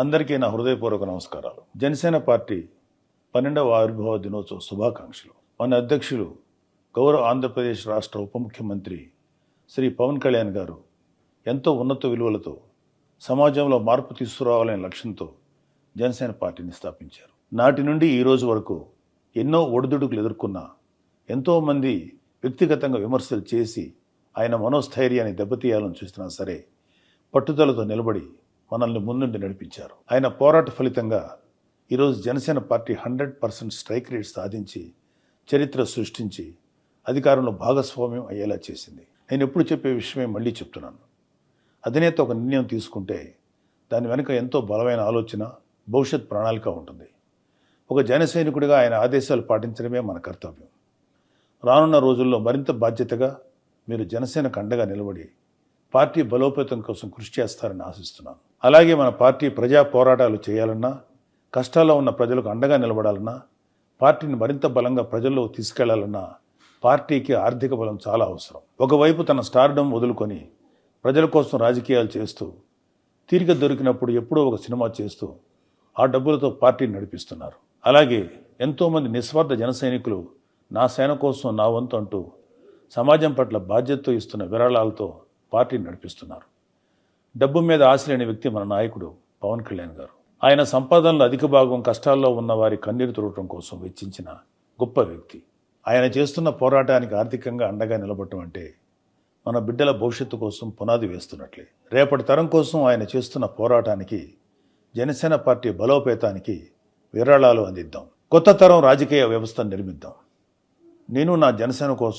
అందరికీ నా హృదయపూర్వక నమస్కారాలు. జనసేన పార్టీ 12వ ఆవిర్భావ దినోత్సవ శుభాకాంక్షలు. మన అధ్యక్షులు గౌరవ ఆంధ్రప్రదేశ్ రాష్ట్ర ఉప ముఖ్యమంత్రి శ్రీ పవన్ కళ్యాణ్ గారు ఎంతో ఉన్నత విలువలతో సమాజంలో మార్పు తీసుకురావాలనే లక్ష్యంతో జనసేన పార్టీని స్థాపించారు. నాటి నుండి ఈ రోజు వరకు ఎన్నో ఒడిదుడుకులు ఎదుర్కొన్న ఎంతోమంది వ్యక్తిగతంగా విమర్శలు చేసి ఆయన మనోస్థైర్యాన్ని దెబ్బతీయాలని చూసినా సరే పట్టుదలతో నిలబడి మనల్ని ముందుండి నడిపించారు. ఆయన పోరాట ఫలితంగా ఈరోజు జనసేన పార్టీ 100% స్ట్రైక్ రేట్ సాధించి చరిత్ర సృష్టించి అధికారంలో భాగస్వామ్యం అయ్యేలా చేసింది. నేను ఎప్పుడు చెప్పే విషయమే మళ్ళీ చెప్తున్నాను. అధినేత ఒక నిర్ణయం తీసుకుంటే దాని వెనుక ఎంతో బలమైన ఆలోచన, భవిష్యత్ ప్రణాళిక ఉంటుంది. ఒక జన సైనికుడిగా ఆయన ఆదేశాలు పాటించడమే మన కర్తవ్యం. రానున్న రోజుల్లో మరింత బాధ్యతగా మీరు జనసేనకు అండగా నిలబడి పార్టీ బలోపేతం కోసం కృషి చేస్తారని ఆశిస్తున్నాను. అలాగే మన పార్టీ ప్రజా పోరాటాలు చేయాలన్నా, కష్టాల్లో ఉన్న ప్రజలకు అండగా నిలబడాలన్నా, పార్టీని మరింత బలంగా ప్రజల్లోకి తీసుకెళ్లాలన్నా పార్టీకి ఆర్థిక బలం చాలా అవసరం. ఒకవైపు తన స్టార్డమ్ వదులుకొని ప్రజల కోసం రాజకీయాలు చేస్తూ, తీరిక దొరికినప్పుడు ఎప్పుడో ఒక సినిమా చేస్తూ ఆ డబ్బులతో పార్టీని నడిపిస్తున్నారు. అలాగే ఎంతోమంది నిస్వార్థ జన సైనికులు నా సేన కోసం నా వంతు అంటూ సమాజం పట్ల బాధ్యతతో ఇస్తున్న విరాళాలతో పార్టీని నడిపిస్తున్నారు. డబ్బు మీద ఆశ లేని వ్యక్తి మన నాయకుడు పవన్ కళ్యాణ్ గారు. ఆయన సంపాదనలో అధిక భాగం కష్టాల్లో ఉన్న వారి కన్నీరు తుడవటం కోసం వెచ్చించిన గొప్ప వ్యక్తి. ఆయన చేస్తున్న పోరాటానికి ఆర్థికంగా అండగా నిలబడటం అంటే మన బిడ్డల భవిష్యత్తు కోసం పునాది వేస్తున్నట్లే. రేపటి తరం కోసం ఆయన చేస్తున్న పోరాటానికి, జనసేన పార్టీ బలోపేతానికి విరాళాలు అందిద్దాం. కొత్త తరం రాజకీయ వ్యవస్థను నిర్మిద్దాం. నేను నా జనసేన కోసం